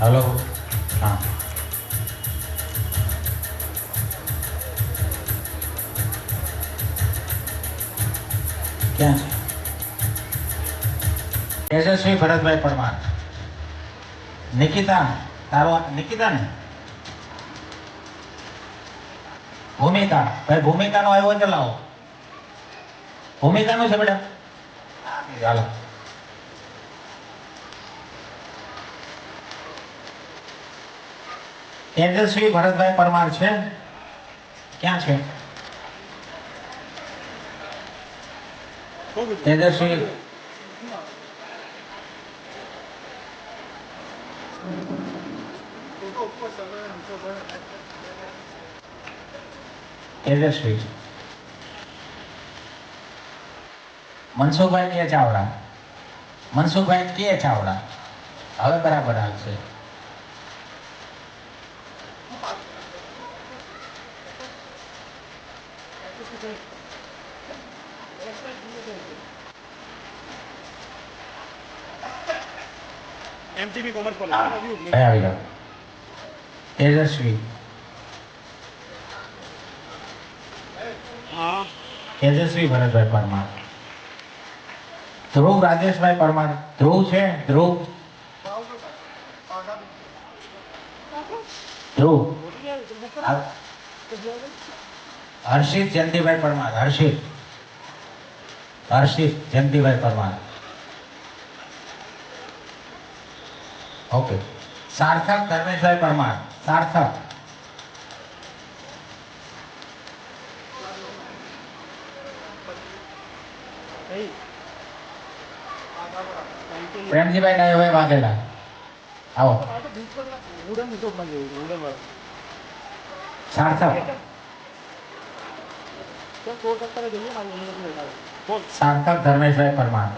Hello हाँ क्या तेजस्वी भरतभाई परमार निकिता तारो निकिता ने भूमिका भाई भूमिका नो आयो चलाओ भूमिका नो છે બેટા ચાલો તેજસ્વી ભરતભાઈ પરમાર છે ક્યાં છે તેજસ્વી તેજસ્વી મનસુખભાઈ કે ચાવડા મનસુખભાઈ કે ચાવડા હવે બરાબર આવશે एमटीबी कॉमर्स कॉलेज આવી જાઓ તેજસ્વી हाँ તેજસ્વી ભરતભાઈ પરમાર ધ્રુવ રાજેશભાઈ પરમાર ધ્રુવ છે ધ્રુવ ધ્રુવ હર્ષિત જયંતિભાઈ પરમાર હર્ષિત જયંતિભાઈ પરમાર ओके सार्थक धर्मेशभाई परमार सार्थक प्रेमजीभाई डायोभाई वाघेला आओ सार्थक सार्थक धर्मेशभाई परमार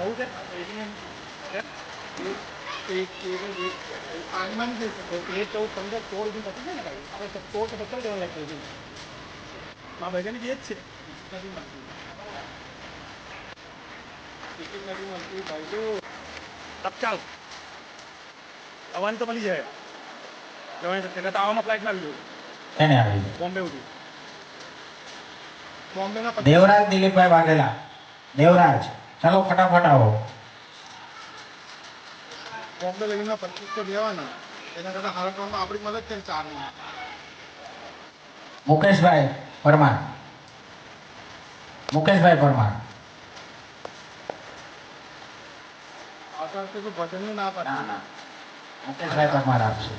ચાલ આવવાનું તો મળી જાય એટલે તો આવવામાં ફ્લાઇટમાં આવી કેને આવી બોમ્બે ઉઠી બોમ્બેના देवराज दिलीपभाई वाघेला देवराज चलो फटाफट आओ બોમ્બે લગીને 25 તો લેવાના એના કરતા હારવામાં આપણી મદદ છે 4 ની मुकेशभाई परमार मुकेशभाई परमार આકાર તો ભજનનું ના પાડે ના ના મુકેશભાઈ પરમાર આપશે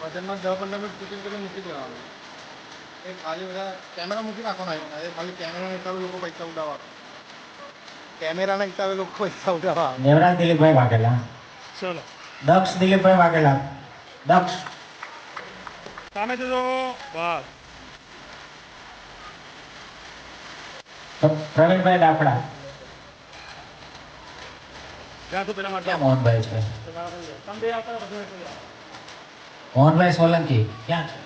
ભજનમાં 10-15 મિનિટ શૂટિંગ કરીને મૂકી દેવાનું એ ખાલી બધા કેમેરા મૂકી નાખવાનો એ ખાલી કેમેરાના હિસાબે લોકો પૈસા ઉડાવવા કેમેરાના હિસાબે લોકો પૈસા ઉડાવવા देवराज दिलीपभाई वाघेला ચલો दक्ष दिलीपभाई वाघेला दक्ष સામે તો બસ प्रवीणभाई डाफड़ा ત્યાં તો પેલા માટે क्या मोहनभाई છે તમે બે આવતા બધું मोहनभाई सोलंकी क्या છે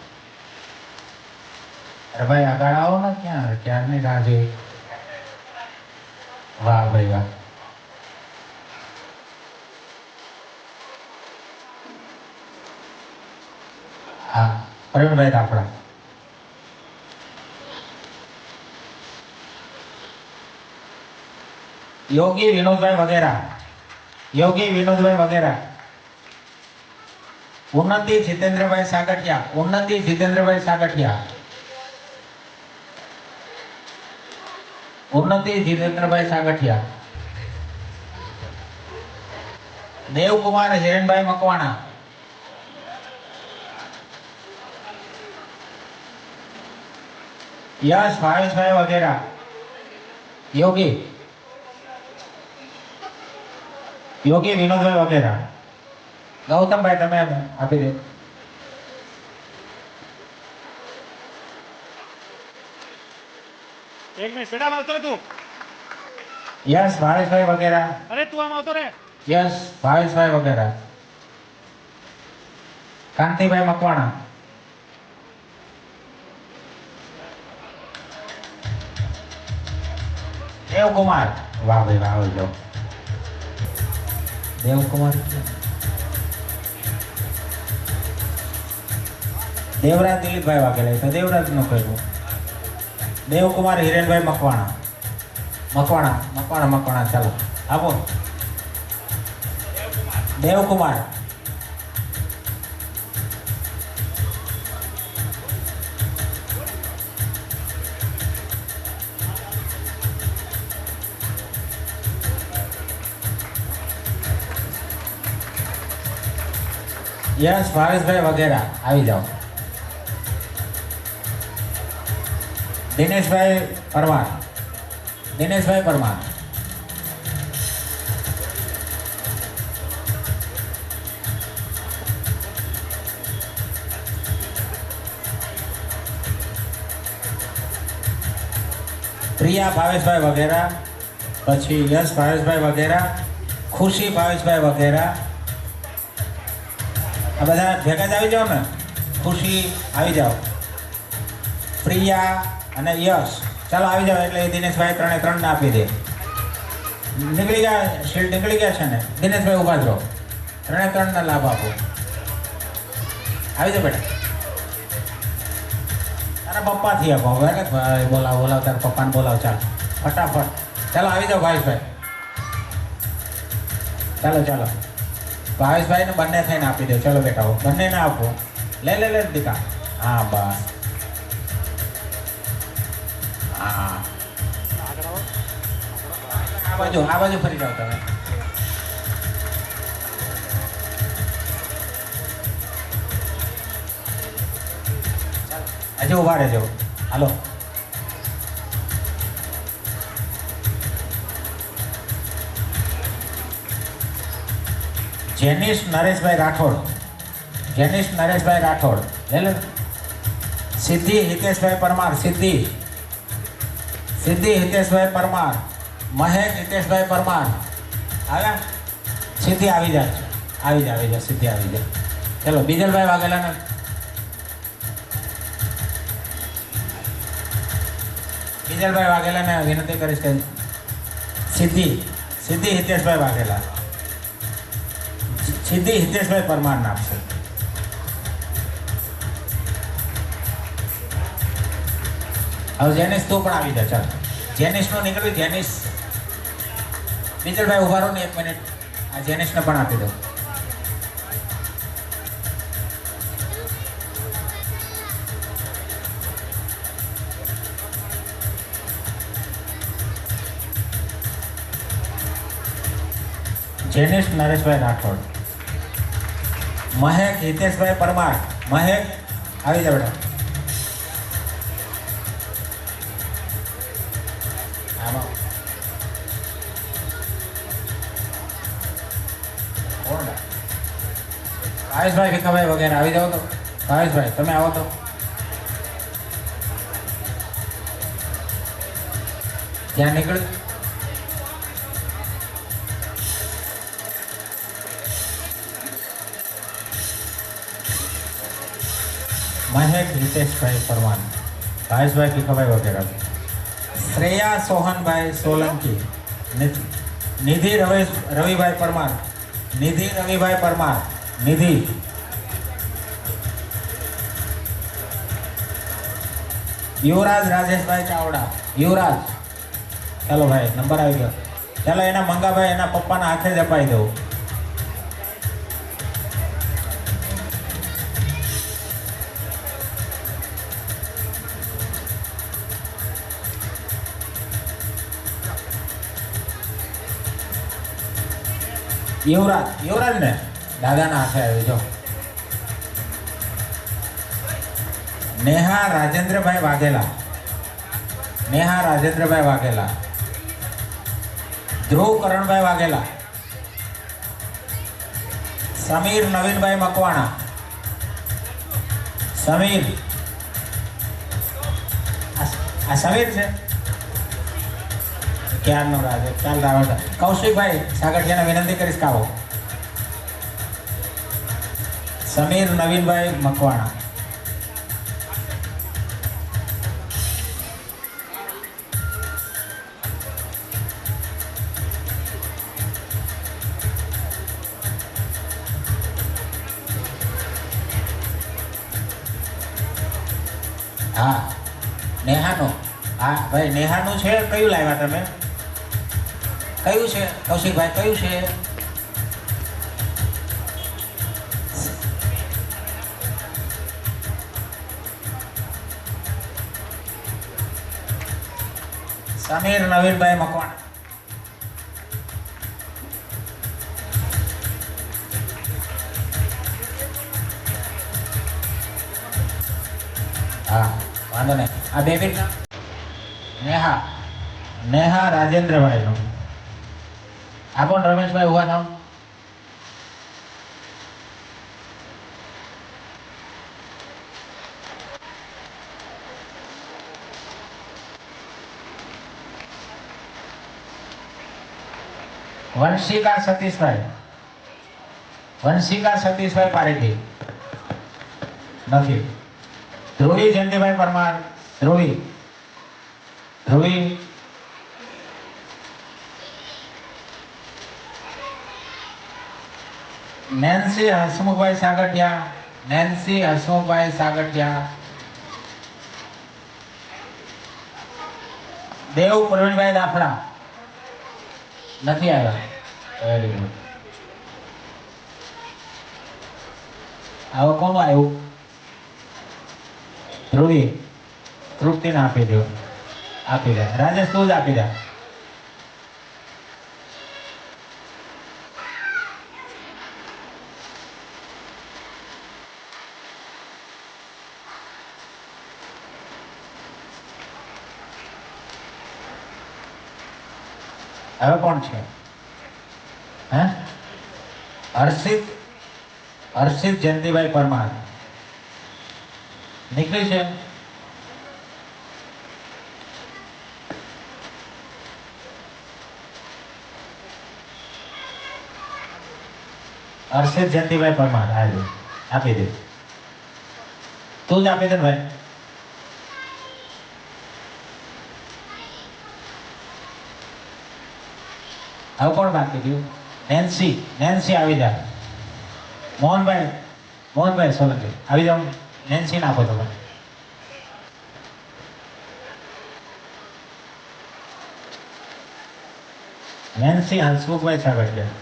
अरे भाई આગળ આવો ને ક્યારની રાહ જોઈ વાહ ભાઈ વાહ हाँ प्रवीणभाई डाफड़ा योगी विनोदभाई वगैरह उन्नति जितेंद्रभाई सागठिया देवकुमार हिरणभाई मकवाणा यश भावेशभाई वगैरह योगी विनोदभाई वगैरह गौतम भाई तमे आपी दे એક મિનિટ પેડા માં આવતો રે તું यश भावेशभाई वगैरह અરે તું આમ આવતો રે यश भावेशभाई वगैरह कांतिभाई मकवाणा देवकुमार वाह भाई वाह लो देवकुमार દેવરાજ દિલીપભાઈ વાઘેલા, એ તો દેવરાજનું કહ્યું. દેવકુમાર હિરેનભાઈ મકવાણા. મકવાણા, ચાલો આપો. દેવકુમાર. યસ ભાવેશભાઈ વગેરા આવી જાઓ. દિનેશભાઈ પરમાર. પ્રિયા ભાવેશભાઈ વગેરા, પછી યશ ભાવેશભાઈ વગેરા, ખુશી ભાવેશભાઈ વગેરા. આ બધા ભેગા જ આવી જાઓ ને. ખુશી આવી જાઓ, પ્રિયા અને યશ ચાલો આવી જાઓ. એટલે દિનેશભાઈ ત્રણને આપી દે. નીકળી ગયા, શીલ્ડ નીકળી ગયા છે ને. દિનેશભાઈ ઊભા જ રહો, ત્રણને લાભ આપો. આવી જાઓ બેટા. તારા પપ્પાથી આપો. હવે બોલાવ તારા પપ્પાને બોલાવ. ચાલો ફટાફટ ચાલો આવી જાઓ ભાવેશભાઈ. ચાલો ભાવેશભાઈને બંને થઈને આપી દો. ચલો બેટા બંને ના આપો. લે દીકા. હા બસ. હા આ બાજુ ફરી જાઓ તમે. હજુ ઉભા રહેજો. હાલો જેનિશ નરેશભાઈ રાઠોડ. સિદ્ધિ હિતેશભાઈ પરમાર. મહેક હિતેશભાઈ પરમાર. આવ્યા? સિદ્ધિ આવી જાય. સિદ્ધિ આવી જાય. ચલો બીજલભાઈ વાઘેલાને. વિનંતી કરીશ કે સિદ્ધિ હિતેશભાઈ વાઘેલા. સિદ્ધિ હિતેશભાઈ પરમાર નામ છે. હવે જેનિશ તું પણ આવી જા. ચાલ જેનિશનું નીકળ્યું. જેનિશ બીજલભાઈ ઉભા રહો ને 1 મિનિટ. આ જેનિશને પણ આપી દો. જેનિશ નરેશભાઈ રાઠોડ. મહેક હિતેશભાઈ પરમાર. મહેક આવી જા બેટા. ભાવેશભાઈ ભીખાભાઈ વગેરે આવી જાઓ તો. ભાવેશભાઈ તમે આવો તો. ત્યાં નીકળ. મહેક હિતેશભાઈ પરમાર. ભાવેશભાઈ ભીખાભાઈ વગેરે. શ્રેયા સોહનભાઈ સોલંકી. નિધિ રવિભાઈ પરમાર. નિધિ. યુવરાજ રાજેશભાઈ ચાવડા. ચાલો ભાઈ નંબર આવી ગયો. ચાલો એના મંગાભાઈ એના પપ્પાના હાથે જ અપાઈ દઉં. યુવરાજ ને દાદાના હાથે આવ્યો. જો નેહા રાજેન્દ્રભાઈ વાઘેલા. ધ્રુવ કરણભાઈ વાઘેલા. સમીર નવીનભાઈ મકવાણા. આ સમીર છે ક્યારનો રાજે. ચાલ રાવણ. કૌશિકભાઈ સાગઠિયાને વિનંતી કરીશ કાવો. સમીર નવીનભાઈ મકવાણા. હા નેહાનું. હા ભાઈ નેહાનું છે. કયું લાવ્યા તમે? કયું છે કૌશિકભાઈ, કયું છે? સમીર નવીનભાઈ મકવાણા. હા વાંધો નહીં. આ બેબી નેહા, નેહા રાજેન્દ્રભાઈનું. આ કોણ? રમેશભાઈ ઉભા થાવ. વંશિકા સતીશભાઈ, વંશિકા સતીશભાઈ પારેખી નથી. ધ્રુવી જયંતિભાઈ પરમાર, ધ્રુવી, ધ્રુવી. Nancy Hasmukhbhai Sagathiya, Nancy Hasmukhbhai Sagathiya. દેવ પ્રવીણભાઈ દાફડા નથી આવ્યા. Very good. હવે કોનું આવ્યું? ધ્રુવી. તૃપ્તિને આપી દો, આપી દે. રાજેશ તું જ આપી દે. હવે કોણ છે? હે? હર્ષિત, હર્ષિત જયંતિભાઈ પરમાર નીકળી છે. હર્ષિત જયંતિભાઈ પરમાર આજે આપી દે. તું જ આપી દે ભાઈ. હવે કોણ બાકી ગયું? નેન્સી, નેન્સી આવી જા. મોહનભાઈ, મોહનભાઈ સોલંકી આવી જાઓ. નેન્સી નાખો તમે. નેન્સી હંસમુખભાઈ સાગઠિયા.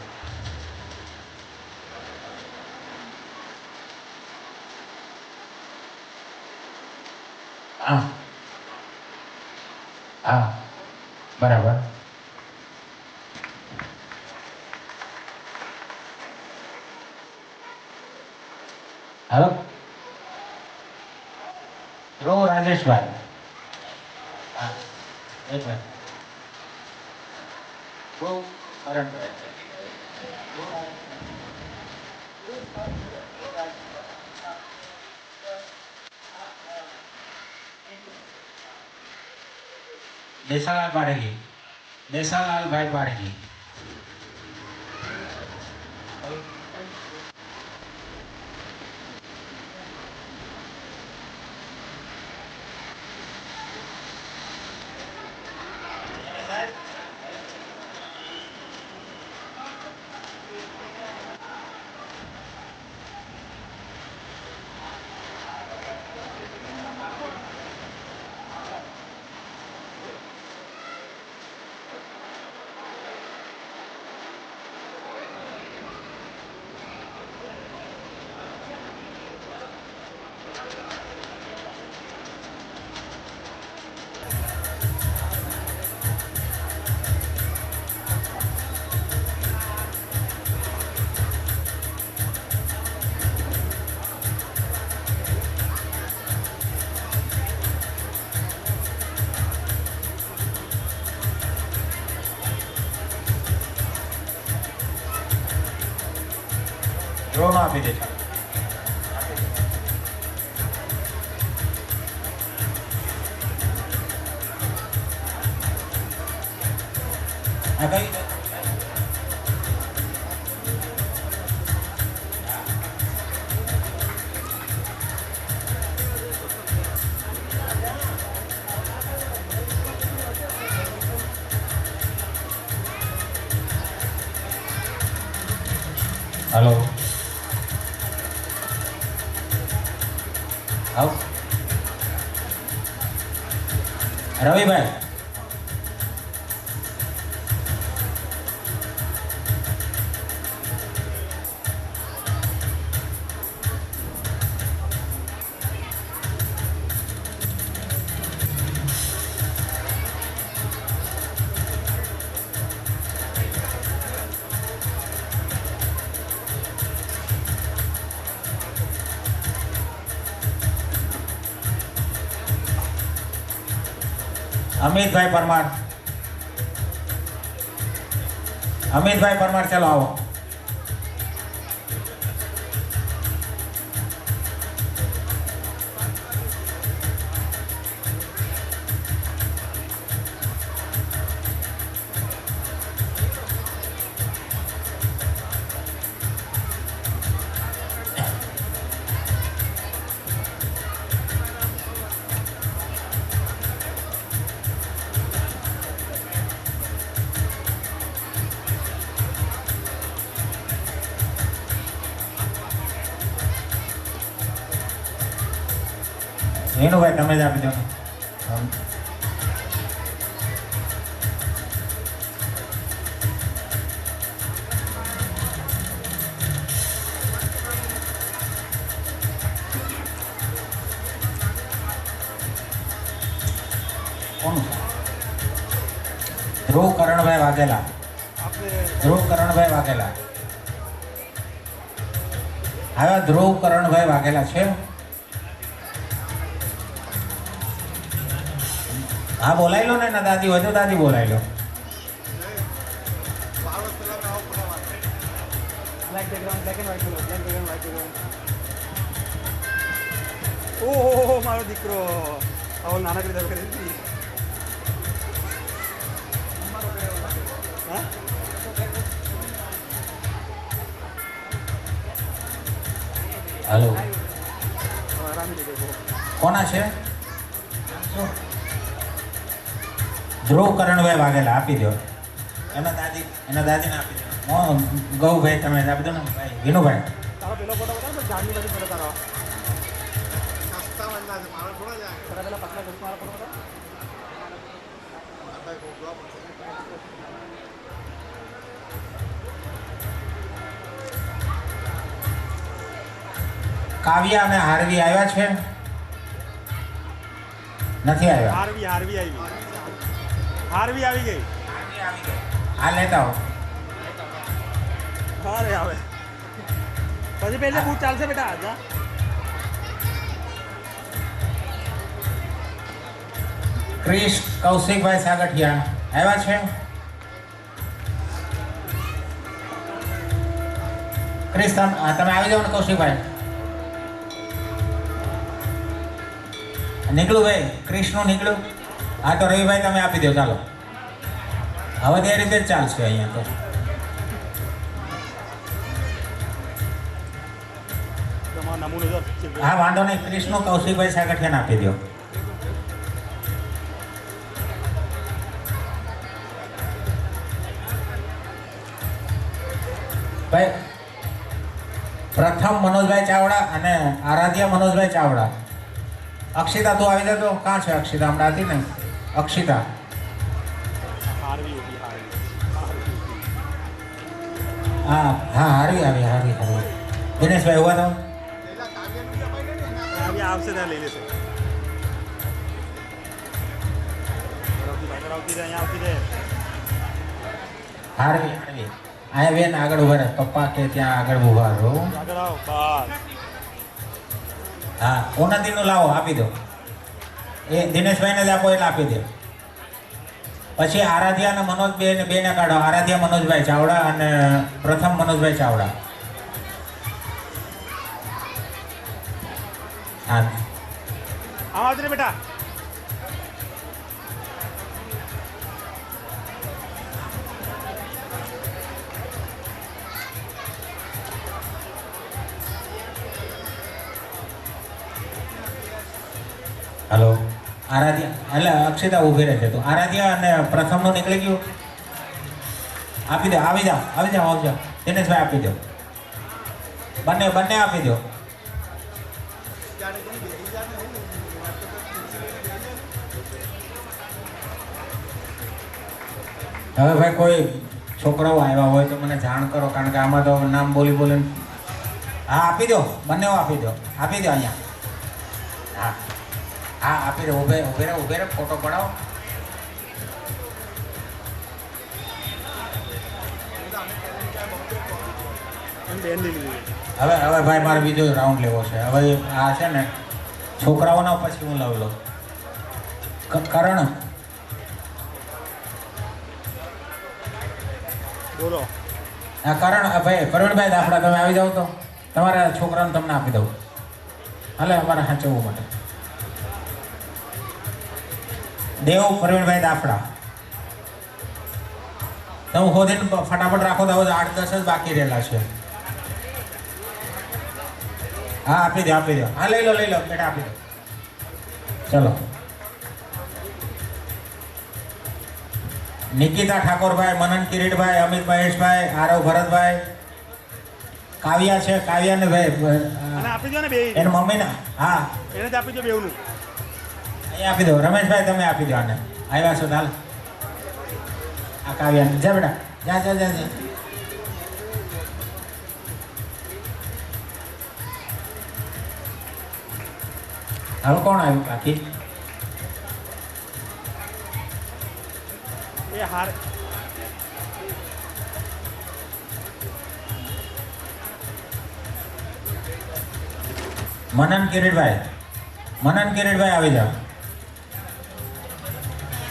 હા હા બરાબર. હેલો રો રાજેશભાઈ. હા એક મિનિટ. બહુ દેસાલાલ પારેખી, દેસાલાલભાઈ પારેખી. ડ્રોન આપી દે છે. આ કઈ હેલો આવ રવિભાઈ, અમિતભાઈ પરમાર, અમિતભાઈ પરમાર, ચાલો આવો. હેનુભાઈ, તમે જ આપી દો. કોણ? ધ્રુવ કરણભાઈ વાઘેલા. ધ્રુવ કરણભાઈ વાઘેલા. હવે ધ્રુવ કરણભાઈ વાઘેલા છે. હા, બોલાવી લો ને ના દાદી હોય તો દાદી બોલાવી લો. ઓહો, મારો દીકરો આવો નાનકડી દરકાર હતી. હાલો, કોના છે? ધ્રુવ કરણભાઈ વાઘેલા આપી દો. એના દાદીને આપી દો. ગૌભાઈ તમે આપી દો ને ભાઈ. વિનુભાઈ, તારો પેલો ફોટો બતાવો, જાનની બાજુ ફોટો તારો. સસ્તા બંદા છે, મારો થોડા જાય. તારા પેલા પતલા ગ્રુપ મારો ફોટો બતાવો. કાવ્યા અને હાર્વી આવ્યા છે? નથી આવ્યા. હાર્વી આવી ગઈ. હા, લેતા આવો. અરે આવે પછી પહેલે બૂટ ચાલશે બેટા. આજા ક્રિશ કૌશિકભાઈ સાગઠિયા આવ્યા છે? ક્રિશ, તમે આવી જાઓ ને. કૌશિકભાઈ, નીકળું ભાઈ, ક્રિશનું નીકળ્યું. હા, તો રવિભાઈ તમે આપી દો. ચાલો, હવે તે રીતે જ ચાલશે અહીંયા તો. હા, વાંધો નહીં. ક્રિશનું કૌશિકભાઈ સાગઠિયાને આપી દો. ભાઈ, પ્રથમ મનોજભાઈ ચાવડા અને આરાધ્યા મનોજભાઈ ચાવડા. અક્ષિતા, તું આવી જતો. કાં છે અક્ષિતા? હમણાં હતી ને અક્ષિતા. હા હા, હારવી આવી. દિનેશભાઈ ઉભા તો. આવશે ત્યાં લઈ લેશે. હારવી અહીંયા બેન આગળ ઉભા રહે. પપ્પા કે ત્યાં આગળ ઉભા રહો. હા, ઉન્નતિનું લાવો, આપી દો. એ દિનેશભાઈને જ આપો એટલે આપી દે. પછી આરાધ્યા અને મનોજ બેને કાઢો. આરાધ્યા મનોજભાઈ ચાવડા અને પ્રથમ મનોજભાઈ ચાવડા. હા, આવાજ રે બેટા. હલો, આરાધ્યા એટલે અક્ષિતા ઊભી રહે છે. તો આરાધ્યા અને પ્રથમનું નીકળી ગયું. આપી દો. આવી જાઓ. દિનેશભાઈ આપી દો. બંને આપી દો. હવે ભાઈ કોઈ છોકરાઓ આવ્યા હોય તો મને જાણ કરો, કારણ કે આમાં તો નામ બોલી બોલીને. હા આપી દો, બંને આપી દો અહીંયા. હા હા આપી દો. ઉભે રહે ફોટો પડાવો. હવે ભાઈ મારે બીજો રાઉન્ડ લેવો છે. હવે આ છે ને છોકરાઓના પછી હું લઉં કરણ. બોલો. હા કરણ ભાઈ, પ્રવીણભાઈ દાફડા તમે આવી જાઓ તો તમારા છોકરાને તમને આપી દઉં. હાલે અમારે સાચવવું માટે. દેવ પ્રવીણભાઈ દાફડા. તમે ખોદીને ફટાફટ રાખો તો 8-10 જ બાકી રહેલા છે. હા આપી દો. હા લઈ લો બેટા આપી દો. ચલો. નિકિતા ઠાકોરભાઈ, મનન કિરીટભાઈ, અમિત મહેશભાઈ, આરવ ભરતભાઈ, કાવ્યા છે, કાવ્યાને ભાઈ આપી દો ને બે. એની મમ્મીને. હા એને જ આપી દો બેવનું. અહીંયા આપી દો. રમેશભાઈ તમે આપી દો આને. આવ્યા છો હાલ. આ કાવ્યાને જા બેટા, જા. હાલ કોણ આવ્યું કાકી? એ હાર. મનન કિરીટભાઈ આવી જાઓ.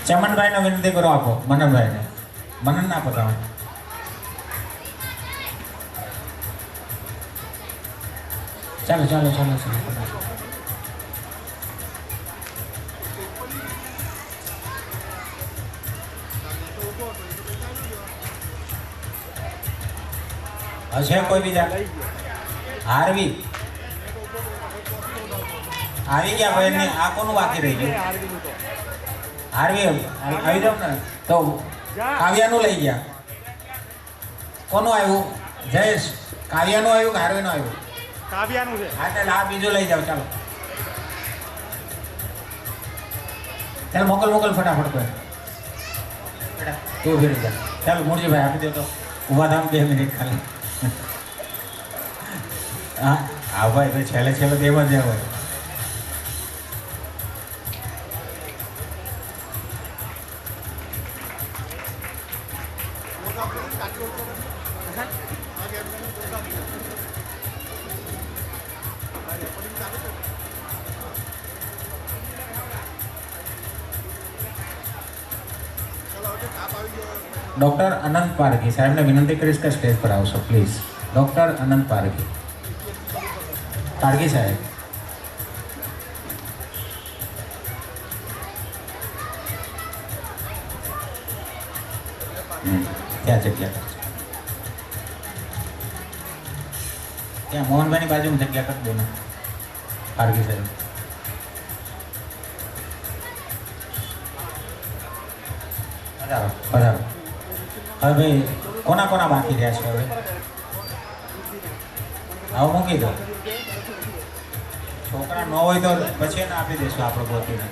ચમનભાઈને વિનંતી કરો, આપો મનનભાઈને. મનન ના આપો તમે. ચાલો. છે કોઈ બીજા? હાર્વી આવી ગયા ભાઈ ને. આ કોનું બાકી રહી ગયું? હાર્વી આવી જાવ ને તો. કાવ્યાનું લઈ ગયા. કોનું આવ્યું? જયેશ. કાવ્યાનું આવ્યું કે હાર્વીનું આવ્યું? કાવ્યાનું છે. હા ચાલ આ બીજું લઈ જાઓ. ચાલ મોકલ ફટાફટ કોઈ. તું ફેરી જા. ચાલો મૂળજીભાઈ આપી દો તો. ઉભા થામ 2 મિનિટ ખાલી. હા ભાઈ તો છેલ્લે તો એમાં જ હોય. ડૉક્ટર અનંત પારઘી સાહેબને વિનંતી કરીશ કે સ્ટેજ પર આવશો પ્લીઝ. ડૉક્ટર અનંત પારઘી સાહેબ. ત્યાં જગ્યા ત્યાં મોહનભાઈની બાજુમાં જગ્યા કરી દો ને. પારઘી સાહેબ બરાબર. હવે ભાઈ કોના બાકી રહ્યા છે? હવે મૂકી દો. છોકરા ન હોય તો પછી એને આપી દઈશું આપણે ગોતીને.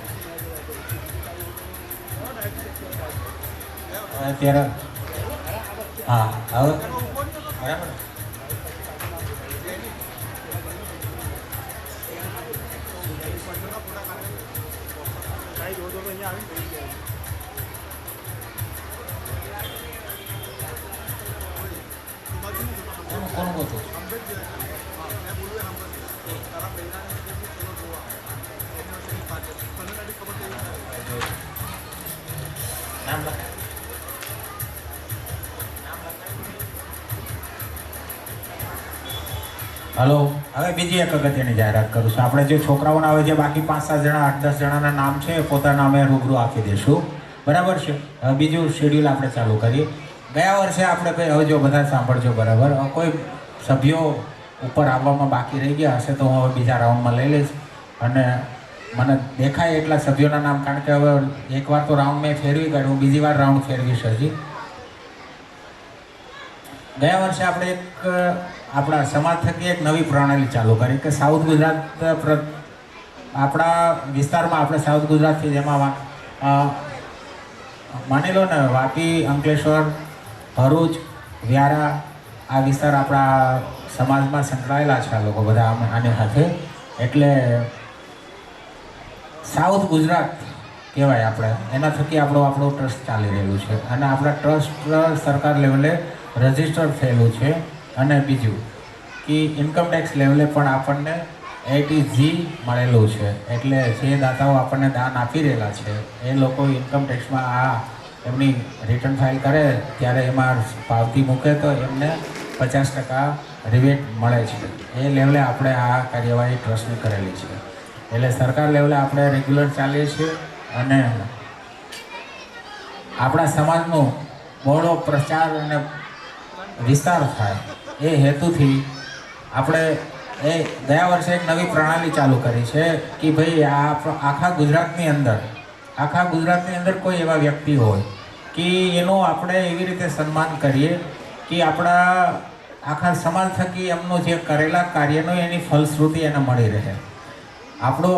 અત્યારે હા હવે બરાબર. કોનું ગોતું? નામ લખાય. હલો. હવે બીજી એક અગત્યની જાહેરાત કરું છું. આપણે જે છોકરાઓના આવે છે બાકી 5-7 જણા 8-10 જણાના નામ છે પોતાના અમે રૂબરૂ આપી દઈશું. બરાબર છે. હવે બીજું શેડ્યુલ આપણે ચાલુ કરીએ. ગયા વર્ષે આપણે હવે જો બધા સાંભળજો બરાબર. કોઈ સભ્યો ઉપર આવવામાં બાકી રહી ગયા હશે તો હું હવે બીજા રાઉન્ડમાં લઈ લઈશ. અને મને દેખાય એટલા સભ્યોના નામ, કારણ કે હવે એકવાર તો રાઉન્ડ મેં ફેરવી કાઢ્યું, બીજી વાર રાઉન્ડ ફેરવીશ હજી. ગયા વર્ષે આપણે એક આપણા સમાજ થકી એક નવી પ્રણાલી ચાલુ કરી કે સાઉથ ગુજરાત આપણા વિસ્તારમાં આપણે સાઉથ ગુજરાતથી જેમાં માની લો ને વાપી, અંકલેશ્વર, ભરૂચ, વ્યારા આ વિસ્તાર આપણા સમાજમાં સંકળાયેલા છે આ લોકો બધા આની સાથે. એટલે સાઉથ ગુજરાત કહેવાય આપણે, એના થકી આપણું ટ્રસ્ટ ચાલી રહેલું છે અને આપણા ટ્રસ્ટ સરકાર લેવલે રજિસ્ટર થયેલું છે. અને બીજું કે ઇન્કમ ટેક્સ લેવલે પણ આપણને ATG મળેલું છે. એટલે જે દાતાઓ આપણને દાન આપી રહેલા છે એ લોકો ઇન્કમ ટેક્સમાં આ એમની રિટર્ન ફાઇલ કરે ત્યારે એમાં પાવતી મૂકે તો એમને 50% રિબેટ મળે છે. એ લેવલે આપણે આ કાર્યવાહી ટ્રસ્ટની કરેલી છે. એટલે સરકાર લેવલે આપણે રેગ્યુલર ચાલીએ છીએ અને આપણા સમાજનો બહોળો પ્રચાર અને વિસ્તાર થાય એ હેતુથી આપણે ગયા વર્ષે એક નવી પ્રણાલી ચાલુ કરી છે કે ભાઈ આખા ગુજરાતની અંદર કોઈ એવા વ્યક્તિ હોય કે એનું આપણે એવી રીતે સન્માન કરીએ કે આપણા આખા સમાજ થકી એમનું જે કરેલા કાર્યનો એની ફલશ્રુતિ એને મળી રહે. આપણો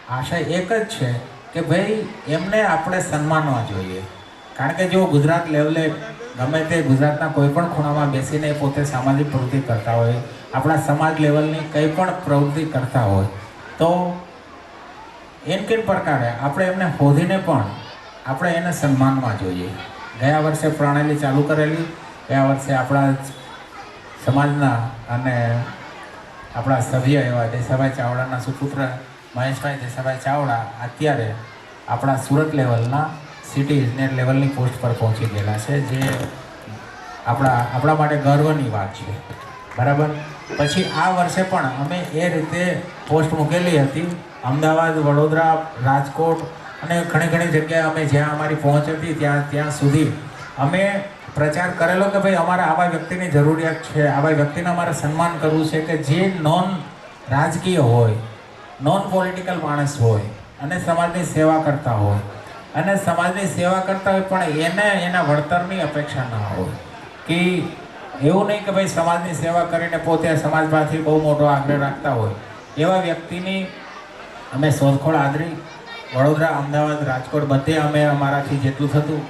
આશય એક જ છે કે ભાઈ એમને આપણે સન્માનવા જોઈએ. કારણ કે જો ગુજરાત લેવલે ગમે તે ગુજરાતના કોઈ પણ ખૂણામાં બેસીને પોતે સામાજિક પ્રવૃત્તિ કરતા હોય, આપણા સમાજ લેવલની કંઈ પણ પ્રવૃત્તિ કરતા હોય તો એન પ્રકારે આપણે એમને શોધીને પણ આપણે એને સન્માનવા જોઈએ. ગયા વર્ષે પ્રણાલી ચાલુ કરેલી. ગયા વર્ષે આપણા સમાજના અને આપણા સભ્ય એવા દેસાભાઈ ચાવડાના સુપુત્ર મહેશભાઈ દેસાભાઈ ચાવડા અત્યારે આપણા સુરત લેવલના સિટી ઇજનેર લેવલની પોસ્ટ પર પહોંચી ગયેલા છે, જે આપણા માટે ગર્વની વાત છે. બરાબર. પછી આ વર્ષે પણ અમે એ રીતે પોસ્ટ મૂકેલી હતી. અમદાવાદ, વડોદરા, રાજકોટ અને ઘણી જગ્યાએ અમે જ્યાં અમારી પહોંચ હતી ત્યાં સુધી અમે પ્રચાર કરેલો કે ભાઈ અમારે આવા વ્યક્તિની જરૂરિયાત છે, આવા વ્યક્તિને અમારે સન્માન કરવું છે કે જે નોન રાજકીય હોય, નોન પોલિટિકલ માણસ હોય અને સમાજની સેવા કરતા હોય પણ એને એના વળતરની અપેક્ષા ના હોય. કે એવું નહીં કે ભાઈ સમાજની સેવા કરીને પોતે સમાજમાંથી બહુ મોટો આગ્રહ રાખતા હોય એવા વ્યક્તિની અમે શોધખોળ આદરી. વડોદરા, અમદાવાદ, રાજકોટ બધે અમે અમારાથી જેટલું થતું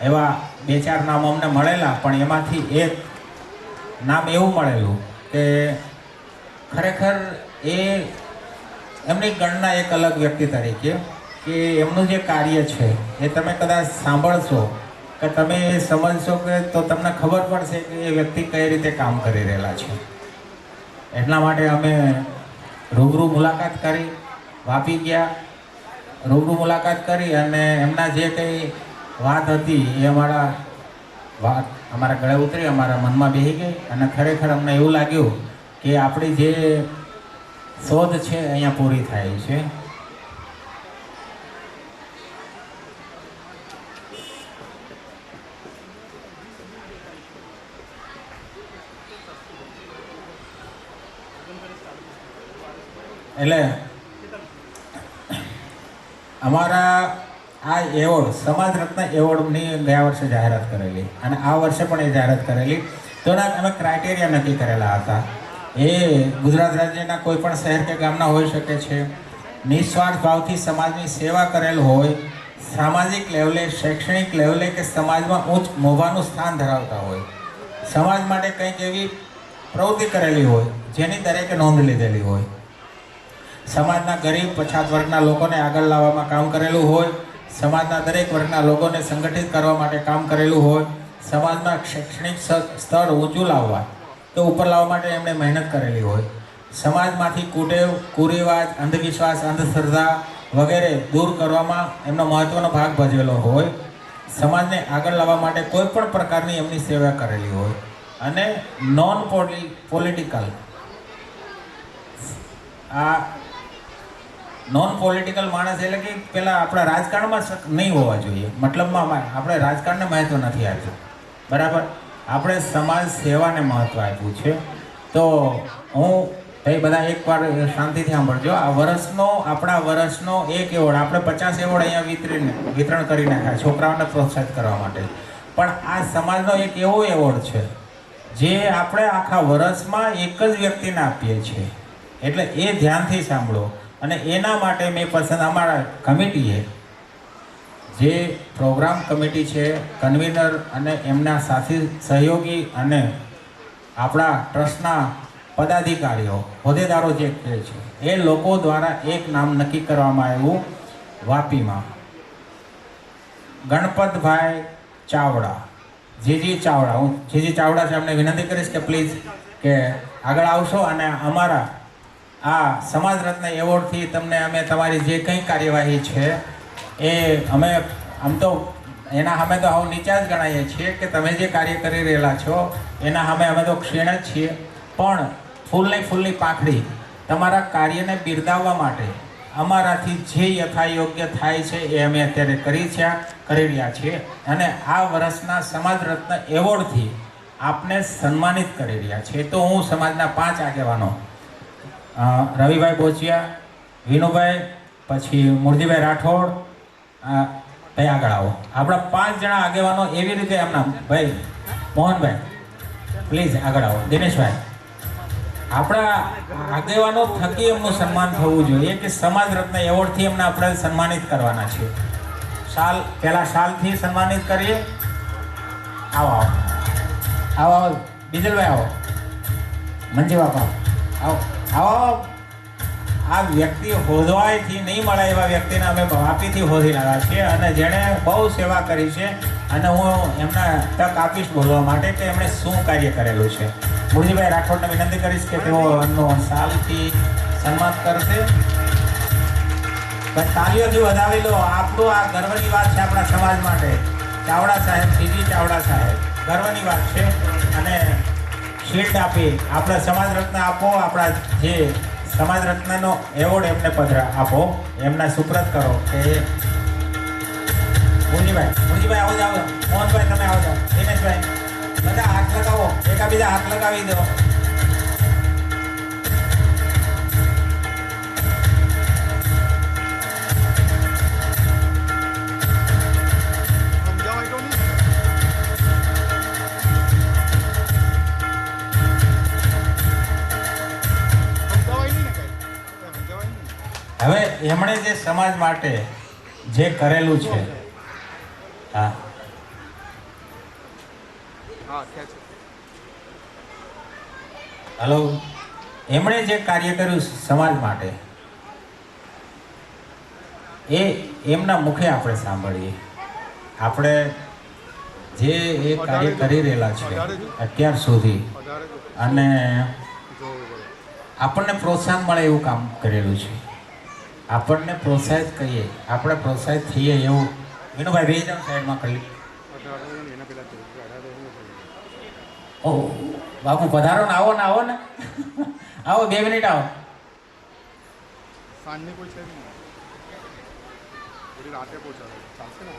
એવા 2-4 નામ અમને મળેલા, પણ એમાંથી એક નામ એવું મળેલું કે ખરેખર એમની ગણના એક અલગ વ્યક્તિ તરીકે કે એમનું જે કાર્ય છે એ તમે કદાચ સાંભળશો કે તમે એ સમજશો કે તો તમને ખબર પડશે કે એ વ્યક્તિ કઈ રીતે કામ કરી રહેલા છે. એટલા માટે અમે રૂબરૂ મુલાકાત કરી, વાપી ગયા, રૂબરૂ મુલાકાત કરી અને એમના જે કંઈ વાત હતી એ અમારા ગળે ઉતરી, અમારા મનમાં બેસી ગઈ અને ખરેખર અમને એવું લાગ્યું કે આપણી જે શોધ છે અહીંયા પૂરી થાય છે. એટલે અમારા આ એવોર્ડ સમાજ રત્ન એવોર્ડની ગયા વર્ષે જાહેરાત કરેલી અને આ વર્ષે પણ એ જાહેરાત કરેલી. તો અમે ક્રાઇટેરિયા નક્કી કરેલા હતા. એ ગુજરાત રાજ્યના કોઈ પણ શહેર કે ગામના હોઈ શકે છે, નિસ્વાર્થ ભાવથી સમાજની સેવા કરેલ હોય, સામાજિક લેવલે, શૈક્ષણિક લેવલે કે સમાજમાં ઉચ્ચ મોભાનું સ્થાન ધરાવતા હોય, સમાજ માટે કંઈક એવી પ્રવૃત્તિ કરેલી હોય જેની દરેકે નોંધ લીધેલી હોય, સમાજના ગરીબ પછાત વર્ગના લોકોને આગળ લાવવામાં કામ કરેલું હોય, સમાજના દરેક વર્ગના લોકોને સંગઠિત કરવા માટે કામ કરેલું હોય, સમાજમાં શૈક્ષણિક સ્તર ઊંચું લાવવા કે ઉપર લાવવા માટે એમણે મહેનત કરેલી હોય, સમાજમાંથી કુટેવ, કુરિવાજ, અંધવિશ્વાસ, અંધશ્રદ્ધા વગેરે દૂર કરવામાં એમનો મહત્વનો ભાગ ભજવેલો હોય, સમાજને આગળ લાવવા માટે કોઈ પણ પ્રકારની એમની સેવા કરેલી હોય અને નોન પોલિટિકલ નોન પોલિટિકલ માણસ એટલે કે પેલા આપણા રાજકારણમાં નહીં હોવા જોઈએ. મતલબમાં આપણે રાજકારણને મહત્વ નથી આપ્યું. બરાબર. આપણે સમાજ સેવાને મહત્વ આપ્યું છે. તો હું ભાઈ બધા એકવાર શાંતિથી સાંભળજો. આપણા વર્ષનો એક એવોર્ડ, આપણે 50 એવોર્ડ અહીંયા વિતરણ કરી નાખ્યા છોકરાઓને પ્રોત્સાહિત કરવા માટે, પણ આ સમાજનો એક એવો એવોર્ડ છે જે આપણે આખા વર્ષમાં એક જ વ્યક્તિને આપીએ છીએ. એટલે એ ધ્યાનથી સાંભળો. અને એના માટે મેં પસંદ અમારા કમિટીએ જે પ્રોગ્રામ કમિટી છે, કન્વીનર અને એમના સાથી સહયોગી અને આપણા ટ્રસ્ટના પદાધિકારીઓ હોદ્દેદારો જે કહે છે એ લોકો દ્વારા એક નામ નક્કી કરવામાં આવ્યું વાપીમાં. ગણપતભાઈ ચાવડા, જીજી ચાવડા. હું જીજી ચાવડા સાહેબને વિનંતી કરીશ કે પ્લીઝ કે આગળ આવશો અને અમારા આ સમાજ રત્ન એવોર્ડથી તમને અમે તમારી જે કંઈ કાર્યવાહી છે એ અમે આમ તો એના સામે તો હવે નીચા જ ગણાવીએ છીએ કે તમે જે કાર્ય કરી રહેલા છો એના સામે અમે તો ક્ષીણ જ છીએ, પણ ફૂલની પાંખડી તમારા કાર્યને બિરદાવવા માટે અમારાથી જે યથાયોગ્ય થાય છે એ અમે અત્યારે કરી રહ્યા છીએ અને આ વર્ષના સમાજ રત્ન એવોર્ડથી આપને સન્માનિત કરી રહ્યા છીએ. તો હું સમાજના 5 આગેવાનો રવિભાઈ બોચિયા, વિનુભાઈ, પછી મુરજીભાઈ રાઠોડ, ભાઈ આગળ આવો. આપણા 5 જણા આગેવાનો એવી રીતે એમના ભાઈ મોહનભાઈ પ્લીઝ આગળ આવો. દિનેશભાઈ, આપણા આગેવાનો થકી એમનું સન્માન થવું જોઈએ કે સમાજ રત્ન એવોર્ડથી એમને આપણે સન્માનિત કરવાના છે. પહેલા શાલથી સન્માનિત કરીએ. આવો બીજલભાઈ, આવો મંજી બાપા, આવો. આ વ્યક્તિ હોદવાયથી નહીં મળે એવા વ્યક્તિને અમે વાપીથી હોદી લાવ્યા છીએ અને જેણે બહુ સેવા કરી છે અને હું એમને તક આપીશ બોલવા માટે કે એમણે શું કાર્ય કરેલું છે. મુરજીભાઈ રાઠોડને વિનંતી કરીશ કે તેઓ એમનો શાલથી સન્માન કરશે. બસ તાલીઓથી વધાવી લો. આપણું આ ગર્વની વાત છે આપણા સમાજ માટે. ચાવડા સાહેબ, જીજી ચાવડા સાહેબ, ગર્વની વાત છે. અને શીલ્ડ આપી આપણે સમાજ રત્ન આપો. આપણા જે સમાજ રત્નનો એવોર્ડ એમને આપો, એમના સુપ્રત કરો કે મુરજીભાઈ આવો જાઓ, મોહનભાઈ તમે આવો જાઓ, દિનેશભાઈ બધા હાથ લગાવો, એકાબીજા હાથ લગાવી દો. હવે એમણે જે સમાજ માટે જે કરેલું છે, હા હલો, એમણે જે કાર્ય કર્યું સમાજ માટે એ એમના મુખે આપણે સાંભળીએ. આપણે જે એ કાર્ય કરી રહેલા છે અત્યાર સુધી અને આપણને પ્રોત્સાહન મળે એવું કામ કરેલું છે. આપણને પ્રોત્સાહિત કરીએ, આપણે પ્રોત્સાહિત થઈએ એવું. વિનુભાઈ બે જણ સાઈડમાં કરી. ઓહ બાપુ પધારો ને, આવો ને આવો 2 મિનિટ આવો. સાંજની કોઈ છે નહીં, રાતે પહોંચાડે ચાલશે ને?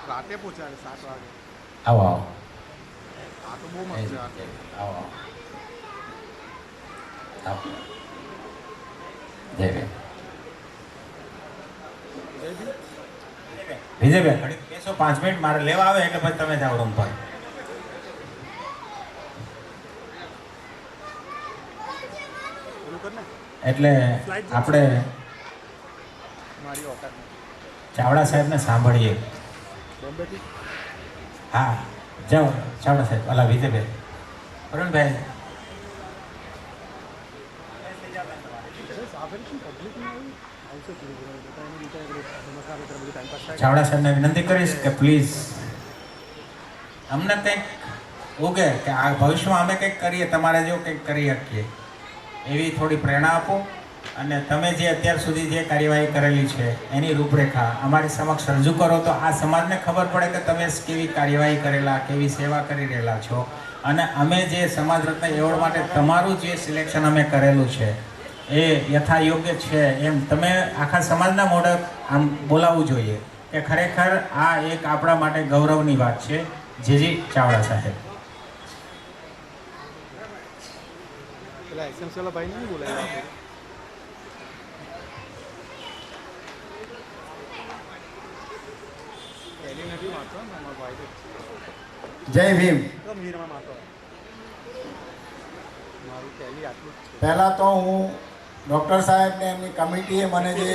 રાતે પહોંચાડે 7 વાગે. આવો આ તો બહુ મસ્ત છે. આવો જય ભાઈ. વિજયભાઈ ઘડી બેસો, 5 મિનિટ મારે લેવા આવે એટલે પછી તમે જાઓ રૂમ પર. એટલે આપણે ચાવડા સાહેબને સાંભળીએ. હા જાઓ ચાવડા સાહેબ. અલા વિજયભાઈ, અરુણભાઈ ચાવડા સાહેબને વિનંતી કરીશ કે પ્લીઝ અમને કંઈક ઉગે કે આ ભવિષ્યમાં અમે કંઈક કરીએ, તમારે જેવું કંઈક કરી શકીએ એવી થોડી પ્રેરણા આપો. અને તમે જે અત્યાર સુધી જે કાર્યવાહી કરેલી છે એની રૂપરેખા અમારી સમક્ષ રજૂ કરો તો આ સમાજને ખબર પડે કે તમે કેવી કાર્યવાહી કરેલા, કેવી સેવા કરી રહેલા છો. અને અમે જે સમાજ રત્ન એવોર્ડ માટે તમારું જે સિલેક્શન અમે કરેલું છે એ યથાયોગ્ય છે એમ તમે આખા સમાજના મોઢે આમ બોલાવવું જોઈએ કે ખરેખર આ એક આપણા માટે ગૌરવની વાત છે. જીજી ચાવડા સાહેબ. જય ભીમ. પહેલાં તો હું ડૉક્ટર સાહેબને એમની કમિટીએ મને જે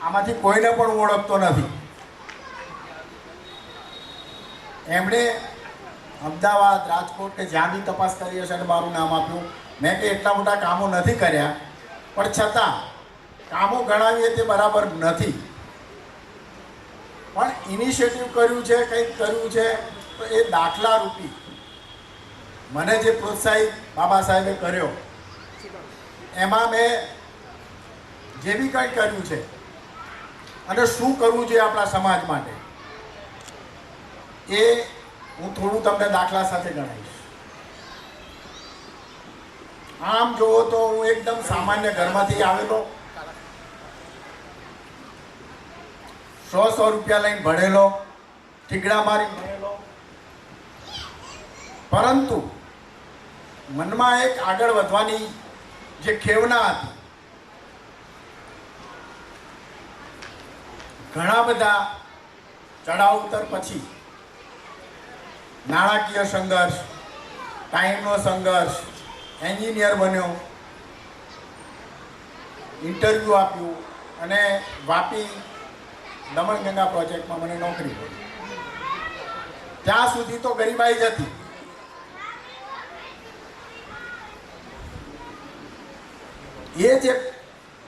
આમાંથી કોઈને પણ ઓળખતો નથી, એમણે અમદાવાદ, રાજકોટ કે જ્યાં બી તપાસ કરી હશે અને મારું નામ આપ્યું. મેં કે એટલા મોટા કામો નથી કર્યા, પણ છતાં કામો ગણાવીએ તે બરાબર નથી. પણ ઇનિશિયેટિવ કર્યું છે, કંઈક કર્યું છે, તો એ દાખલા રૂપી મને જે પ્રોત્સાહિત બાબા સાહેબે કર્યો, એમાં મેં જે બી કંઈ કર્યું છે અને શું કરવું જોઈએ આપણા સમાજ માટે, એ હું થોડું તમને દાખલા સાથે ગણાવીશ. આમ જુઓ તો હું એકદમ સામાન્ય ઘરમાંથી આવેલો, 100 રૂપિયા લઈને ભણેલો, ઠીકડા મારી ભણેલો, પરંતુ મનમાં એક આગળ વધવાની જે ખેવના હતી. ઘણા બધા ચડાવ ઉતર પછી નાણાકીય સંઘર્ષ, ટાઈમનો સંઘર્ષ, એન્જિનિયર બન્યો, ઇન્ટરવ્યૂ આપ્યું અને વાપી દમણગંગા પ્રોજેક્ટમાં મને નોકરી મળી. ત્યાં સુધી તો ગરીબાઈ જ હતી. એ જે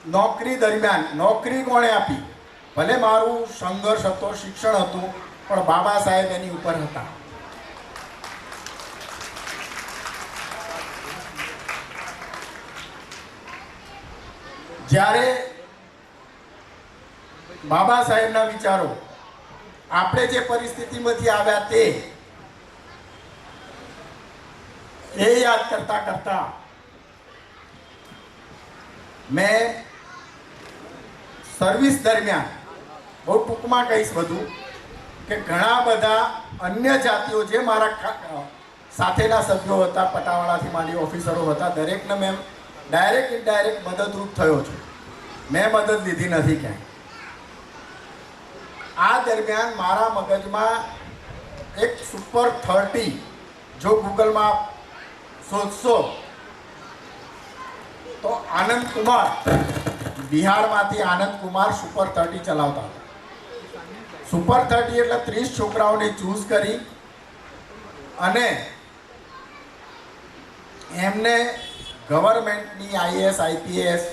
નોકરી દરમિયાન નોકરી કોણે આપી? ભલે મારું સંઘર્ષ હતો, શિક્ષણ હતું, પણ બાબા સાહેબ એની ઉપર હતા. જ્યારે બાબા સાહેબના વિચારો આપણે જે પરિસ્થિતિમાંથી આવ્યા એ યાદ કરતા કરતા મેં સર્વિસ દરમિયાન, બહુ ટૂંકમાં કહીશ બધું, કે ઘણા બધા અન્ય જાતિઓ જે મારા સાથેના સભ્યો હતા, પટાવાળાથી માંડી ઓફિસરો હતા, દરેકને મેં ડાયરેક્ટ ઇનડાયરેક્ટ મદદરૂપ થયો છું. મેં મદદ લીધી નથી ક્યાંય. આ દરમિયાન મારા મગજમાં એક સુપર 30, જો ગૂગલમાં શોધશો તો આનંદ કુમાર, બિહારમાંથી આનંદ કુમાર સુપર 30 ચલાવતા હતા. સુપર 30 એટલે 30 છોકરાઓને ચૂઝ કરી અને એમને ગવર્મેન્ટની IAS, IPS,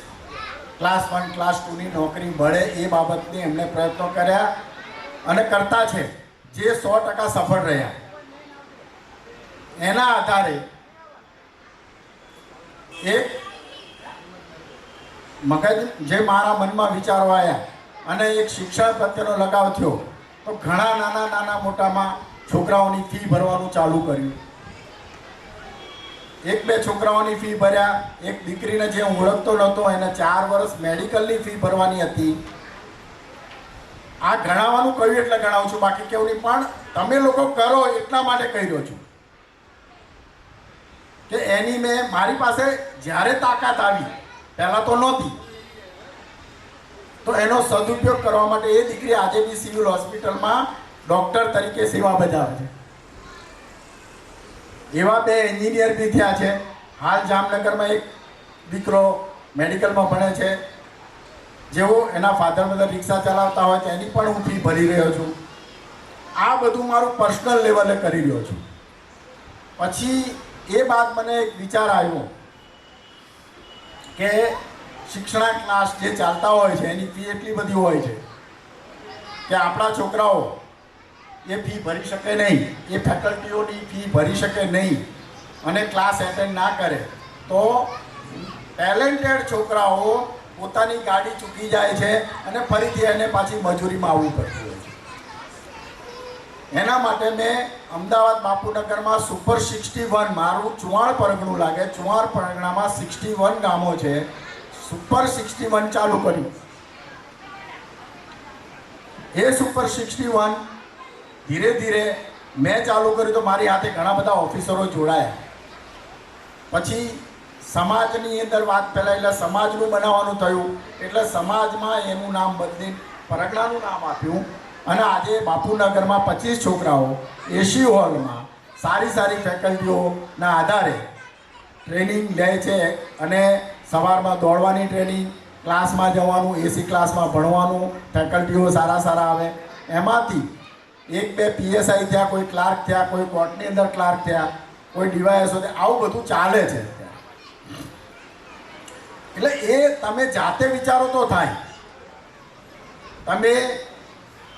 ક્લાસ 1, ક્લાસ 2ની નોકરી મળે એ બાબતને એમને પ્રયત્નો કર્યા અને કરતા છે, જે 100% સફળ રહ્યા. એના આધારે એક મગજ જે મારા મનમાં વિચારો આવ્યા અને એક શિક્ષણ પ્રત્યેનો લગાવ થયો, તો ઘણા નાના મોટામાં છોકરાઓની ફી ભરવાનું ચાલુ કર્યું. 1-2 છોકરાઓની ફી ભર્યા. એક દીકરીને જે હું ઓળખતો નહોતો, એને 4 વર્ષ મેડિકલની ફી ભરવાની હતી. આ ગણાવવાનું કહ્યું એટલે ગણાવું છું, બાકી કેવું નહીં, પણ તમે લોકો કરો એટલા માટે કહી રહ્યો છું કે એની મેં મારી પાસે જ્યારે તાકાત આવી, પહેલાં તો નહોતી, તો એનો સદુપયોગ કરવા માટે એ દીકરી આજે બી સિવિલ હોસ્પિટલમાં ડૉક્ટર તરીકે સેવા બજાવે છે. એવા 2 એન્જિનિયર બી થયા છે. હાલ જામનગરમાં એક દીકરો મેડિકલમાં ભણે છે, જેઓ એના ફાધર મધર રિક્ષા ચલાવતા હોય તેની પણ હું ફી ભરી રહ્યો છું. આ બધું મારું પર્સનલ લેવલે કરી રહ્યો છું. પછી એ બાદ મને એક વિચાર આવ્યો કે શિક્ષણ ક્લાસ જે ચાલતા હોય છે એની ફી એટલી બધી હોય છે કે આપણા છોકરાઓ એ ફી ભરી શકે નહીં, એ ફેકલ્ટીઓની ફી ભરી શકે નહીં અને ક્લાસ એટેન્ડ ના કરે તો ટેલેન્ટેડ છોકરાઓ પોતાની ગાડી ચૂકી જાય છે અને ફરીથી એને પાછી મજૂરીમાં આવવું પડતું હોય છે. એના માટે મેં અમદાવાદ બાપુનગરમાં સુપર 61, મારું ચુવાણ પરગણું લાગે, ચુવાણ પરગણામાં 61 ગામો છે, સુપર 61 ચાલુ કર્યું. એ સુપર 61 ધીરે ધીરે મેં ચાલુ કર્યું તો મારી હાથે ઘણા બધા ઓફિસરો જોડાયા. પછી સમાજની અંદર વાત ફેલાઈ એટલે સમાજનું બનાવવાનું થયું, એટલે સમાજમાં એનું નામ બદલી પરગણાનું નામ આપ્યું અને આજે બાપુનગરમાં 25 છોકરાઓ એસી હોલમાં સારી ફેકલ્ટીઓના આધારે ટ્રેનિંગ લે છે અને સવારમાં દોડવાની ટ્રેનિંગ, ક્લાસમાં જવાનું, એસી ક્લાસમાં ભણવાનું, ફેકલ્ટીઓ સારા આવે. એમાંથી એક બે પીએસઆઈ થયા, કોઈ ક્લાર્ક થયા, કોઈ કોર્ટની અંદર ક્લાર્ક થયા, કોઈ ડીવાયએસઓ થયા, આવું બધું ચાલે છે એટલે એ તમે જાતે વિચારો તો થાય. તમે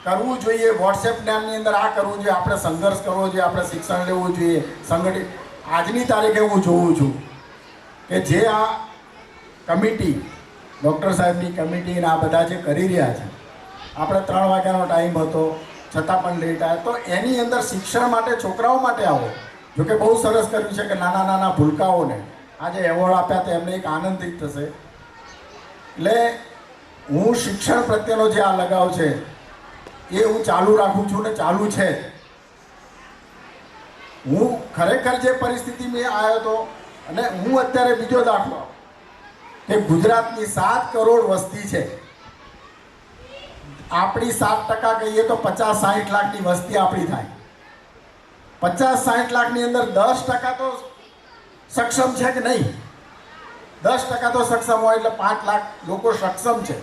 કરવું જોઈએ વોટ્સએપ નામની અંદર આ કરવું જોઈએ, આપણે સંઘર્ષ કરવો જોઈએ, આપણે શિક્ષણ લેવું જોઈએ સંગઠિત. આજની તારીખે હું જોઉં છું કે જે આ કમિટી ડૉક્ટર સાહેબની કમિટી આ બધા જે કરી રહ્યા છે, આપણે 3 વાગ્યાનો ટાઈમ હતો છતાં પણ લેટ આવ્યા, તો એની અંદર શિક્ષણ માટે છોકરાઓ માટે આવો. જોકે બહુ સરસ કર્યું છે કે નાના નાના ભૂલકાઓને આજે એવોર્ડ આપ્યા તો એમને એક આનંદિત થશે. એટલે હું શિક્ષણ પ્રત્યેનો જે આ લગાવ છે એ હું ચાલુ રાખું છું ને ચાલુ છે. હું ખરેખર જે પરિસ્થિતિ મેં આવ્યો હતો, અને હું અત્યારે બીજો દાખલો કે ગુજરાતની 7 કરોડ વસ્તી છે, આપણી 7% કહીએ તો 50-60 લાખની વસ્તી આપણી થાય. 50-60 લાખની અંદર 10% તો સક્ષમ છે કે નહીં? 10% તો સક્ષમ હોય એટલે 5 લાખ લોકો સક્ષમ છે.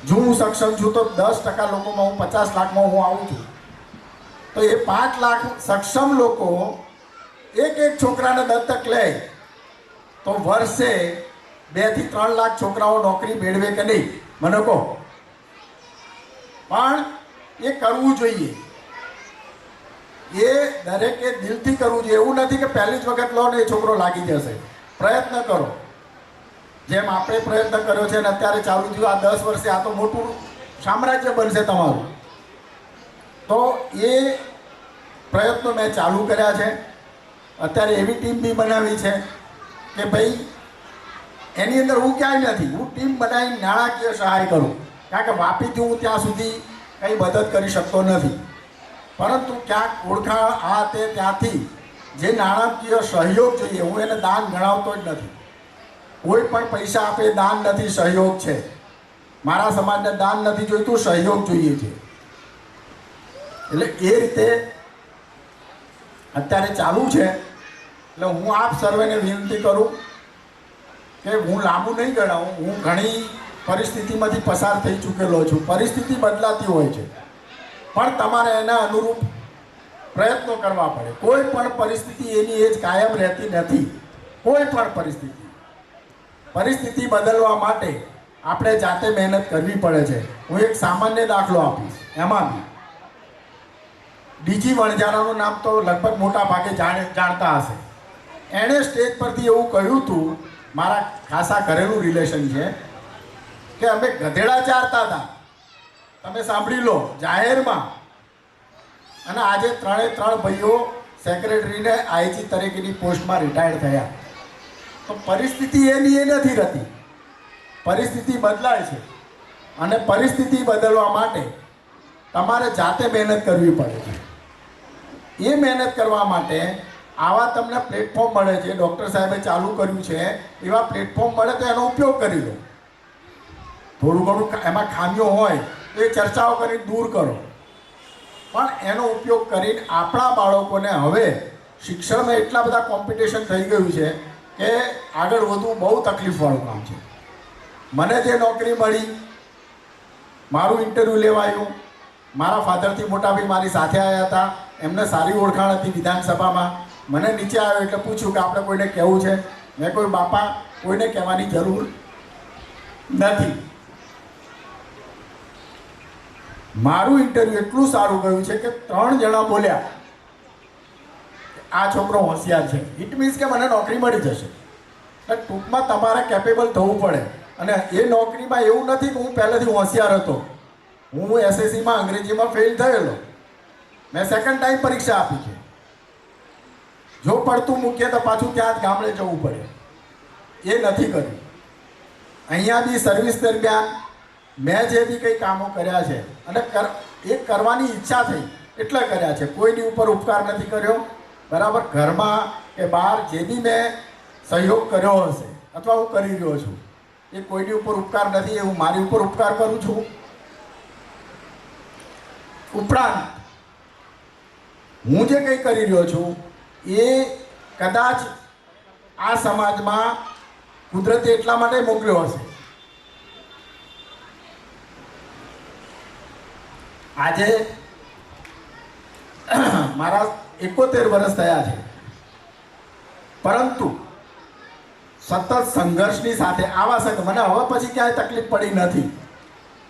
જો હું સક્ષમ છું તો 10% લોકોમાં હું 50 લાખમાં હું આવું છું. તો એ 5 લાખ સક્ષમ લોકો એક છોકરાને દત્તક લે તો વર્ષે 2 થી 3 લાખ છોકરાઓ નોકરી મેળવે કે નહીં? મને કહો. પણ એ કરવું જોઈએ, એ દરેકે દિલથી કરવું જોઈએ. એવું નથી કે પહેલી જ વખત લો ને એ છોકરો લાગી જશે. પ્રયત્ન કરો, જેમ આપણે પ્રયત્ન કર્યો છે ને અત્યારે ચાલુ થયું. આ 10 વર્ષે આ તો મોટું સામ્રાજ્ય બનશે તમારું. તો એ પ્રયત્નો મેં ચાલુ કર્યા છે. અત્યારે એવી ટીમ બી બનાવી છે કે ભાઈ એની અંદર હું ક્યાંય નથી, હું ટીમ બનાવીને નાણાકીય સહાય કરું. કારણ કે વાપીથી હું ત્યાં સુધી કંઈ મદદ કરી શકતો નથી, પરંતુ ક્યાંક ઓળખાણ આ તે ત્યાંથી જે નાણાકીય સહયોગ જોઈએ, હું એને દાન ગણાવતો જ નથી. કોઈ પણ પૈસા આપે દાન નથી, સહયોગ છે. મારા સમાજને દાન નથી જોઈતું, સહયોગ જોઈએ છે. એટલે એ રીતે અત્યારે ચાલુ છે. એટલે હું આપ સર્વેને વિનંતી કરું કે હું લાંબુ નહીં ગણાવું. હું ઘણી પરિસ્થિતિમાંથી પસાર થઈ ચૂકેલો છું. પરિસ્થિતિ બદલાતી હોય છે, પણ તમારે એના અનુરૂપ પ્રયત્નો કરવા પડે. કોઈ પણ પરિસ્થિતિ એની એ જ કાયમ રહેતી નથી. કોઈ પણ પરિસ્થિતિ બદલવા માટે આપણે જાતે મહેનત કરવી પડે છે. હું એક સામાન્ય દાખલો આપીશ. એમાં બી ડીજી વણજારાનું નામ તો લગભગ મોટા ભાગે જાણતા હશે. એણે સ્ટેજ પરથી એવું કહ્યું હતું, મારા ખાસા ઘરેલું રિલેશન છે, કે અમે ગધેડા ચારતા હતા, તમે સાંભળી લો, જાહેરમાં. અને આજે 3 ભાઈઓ સેક્રેટરીને આઈજી તરીકેની પોસ્ટમાં રિટાયર્ડ થયા. તો પરિસ્થિતિ એની એ નથી રહેતી, પરિસ્થિતિ બદલાય છે. અને પરિસ્થિતિ બદલવા માટે તમારે જાતે મહેનત કરવી પડે છે. એ મહેનત કરવા માટે આવા તમને પ્લેટફોર્મ મળે છે, ડૉક્ટર સાહેબે ચાલુ કર્યું છે, એવા પ્લેટફોર્મ મળે તો એનો ઉપયોગ કરી લો. થોડું ઘણું એમાં ખામીઓ હોય તો એ ચર્ચાઓ કરી દૂર કરો, પણ એનો ઉપયોગ કરીને આપણા બાળકોને હવે શિક્ષણમાં એટલા બધા કોમ્પિટિશન થઈ ગયું છે કે આગળ વધવું બહુ તકલીફવાળું કામ છે. મને જે નોકરી મળી, મારું ઇન્ટરવ્યૂ લેવાયું, મારા ફાધરથી મોટા ભાઈ મારી સાથે આવ્યા હતા, એમને સારી ઓળખાણ હતી વિધાનસભામાં. મને નીચે આવ્યો એટલે પૂછ્યું કે આપણે કોઈને કહેવું છે? મેં કોઈ બાપા કોઈને કહેવાની જરૂર નથી. મારું ઇન્ટરવ્યૂ એટલું સારું ગયું છે કે 3 જણા બોલ્યા આ છોકરો હોશિયાર છે. ઇટ મીન્સ કે મને નોકરી મળી જશે. એટલે ટૂંકમાં તમારે કેપેબલ થવું પડે. અને એ નોકરીમાં એવું નથી કે હું પહેલેથી હોશિયાર હતો. હું એસએસસીમાં અંગ્રેજીમાં ફેલ થયેલો, મેં સેકન્ડ ટાઈમ પરીક્ષા આપી છે. જો પડતું મૂકીએ તો પાછું ત્યાં જ ગામડે જવું પડે. એ નથી કર્યું. અહીંયા બી સર્વિસ દરમિયાન મેં જે બી કંઈ કામો કર્યા છે અને એ કરવાની ઈચ્છા થઈ એટલે કર્યા છે. કોઈની ઉપર ઉપકાર નથી કર્યો. બરાબર, ઘરમાં કે બહાર જે બી મેં સહયોગ કર્યો હશે અથવા હું કરી રહ્યો છું એ કોઈની ઉપર ઉપકાર નથી, એ હું મારી ઉપર ઉપકાર કરું છું. ઉપરાંત હું જે કંઈ કરી રહ્યો છું એ કદાચ આ સમાજમાં કુદરતે એટલા માટે મોકલ્યો હશે. આજે મારા 71 વર્ષ થયા છે, પરંતુ સતત સંઘર્ષની સાથે આવા સંઘ મને હવે પછી ક્યાંય તકલીફ પડી નથી.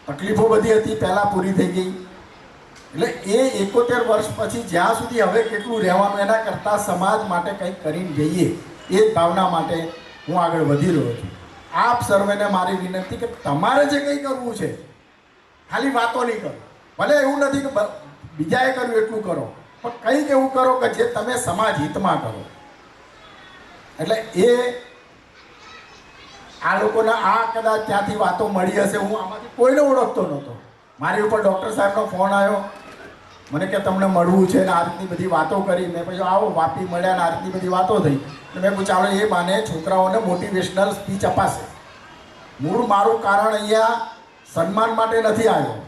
તકલીફો બધી હતી પહેલાં પૂરી થઈ ગઈ. એટલે એ 71 વર્ષ પછી જ્યાં સુધી હવે કેટલું રહેવાનું એના કરતાં સમાજ માટે કંઈક કરીને જઈએ એ જ ભાવના માટે હું આગળ વધી રહ્યો છું. આપ સર્વેને મારી વિનંતી કે તમારે જે કંઈ કરવું છે ખાલી વાતો નહીં કરો. ભલે એવું નથી કે બીજાએ કર્યું એટલું કરો, પણ કંઈક એવું કરો કે જે તમે સમાજ હિતમાં કરો. એટલે એ આ લોકોના આ કદાચ ત્યાંથી વાતો મળી હશે. હું આમાંથી કોઈને ઓળખતો નહોતો. મારી ઉપર ડૉક્ટર સાહેબનો ફોન આવ્યો, મને કે તમને મળવું છે ને આ રીતની બધી વાતો કરી. મેં પછી આવો વાપી મળ્યા ને આ રીતની બધી વાતો થઈ. એટલે મેં પૂછ્યું ચાલો એ બાને છોકરાઓને મોટિવેશનલ સ્પીચ અપાશે. મૂળ મારું કારણ અહીંયા સન્માન માટે નથી આવ્યો.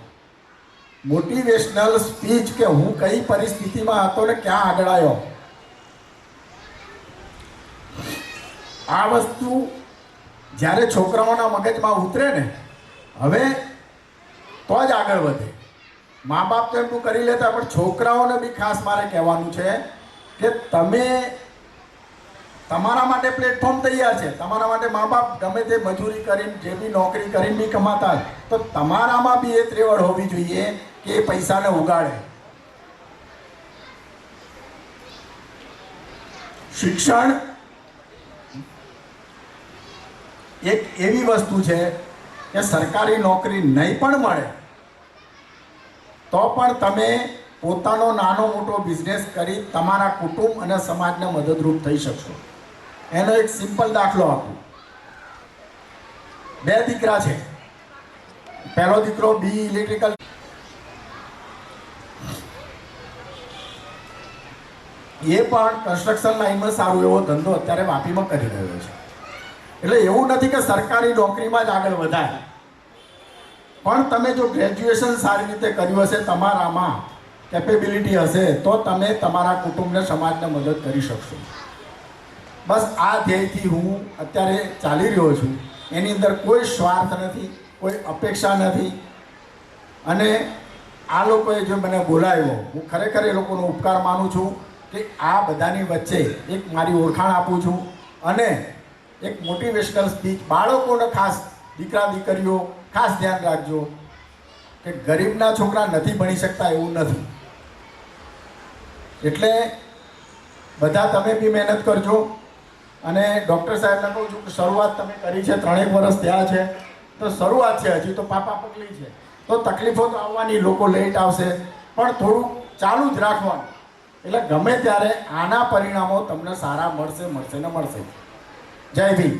મોટિવેશનલ સ્પીચ કે હું કઈ પરિસ્થિતિમાં હતો ને ક્યાં આગળ આવ્યો. આ વસ્તુ જ્યારે છોકરાઓના મગજમાં ઉતરે ને હવે તો જ આગળ વધે. મા બાપ તો એમનું કરી લેતા, પણ છોકરાઓને બી ખાસ મારે કહેવાનું છે કે તમે તમારા માટે પ્લેટફોર્મ તૈયાર છે. તમારા માટે મા બાપ ગમે તે મજૂરી કરીને જે બી નોકરી કરીને બી કમાતા હોય તો તમારામાં બી એ ત્રેવડ હોવી જોઈએ કે એ પૈસાને ઉગાડે. શિક્ષણ એક એવી વસ્તુ છે કે સરકારી નોકરી નહીં પણ મળે તો પણ તમે પોતાનો નાનો મોટો બિઝનેસ કરી તમારા કુટુંબ અને સમાજને મદદરૂપ થઈ શકશો. એનો એક સિમ્પલ દાખલો આપું. 2 દીકરા છે. પહેલો દીકરો બી ઇલેક્ટ્રિકલ, એ પણ કન્સ્ટ્રક્શન લાઈનમાં સારો એવો ધંધો અત્યારે વાપીમાં કરી રહ્યો છે. એટલે એવું નથી કે સરકારી નોકરીમાં જ આગળ વધાય, પણ તમે જો ગ્રેજ્યુએશન સારી રીતે કર્યું હશે, તમારામાં કેપેબિલિટી હશે, તો તમે તમારા કુટુંબને સમાજને મદદ કરી શકશો. બસ આ ધ્યેયથી હું અત્યારે ચાલી રહ્યો છું. એની અંદર કોઈ સ્વાર્થ નથી, કોઈ અપેક્ષા નથી. અને આ લોકોએ જો મને બોલાવ્યો, હું ખરેખર એ લોકોનો ઉપકાર માનું છું કે આ બધાની વચ્ચે એક મારી ઓળખાણ આપું છું. અને એક મોટિવેશનલ સ્પીચ બાળકોને ખાસ, દીકરા દીકરીઓ ખાસ ધ્યાન રાખજો કે ગરીબના છોકરા નથી ભણી શકતા એવું નથી. એટલે બધા તમે બી મહેનત કરજો. અને ડૉક્ટર સાહેબને કહું છું કે શરૂઆત તમે કરી છે, 3 વર્ષ થયા છે, તો શરૂઆત છે, હજી તો પાપા પગલી છે. તો તકલીફો તો આવવાની, લોકો લેટ આવશે, પણ થોડું ચાલુ જ રાખવાનું. એટલે ગમે ત્યારે આના પરિણામો તમને સારા મળશે ને મળશે. જય ભીમ.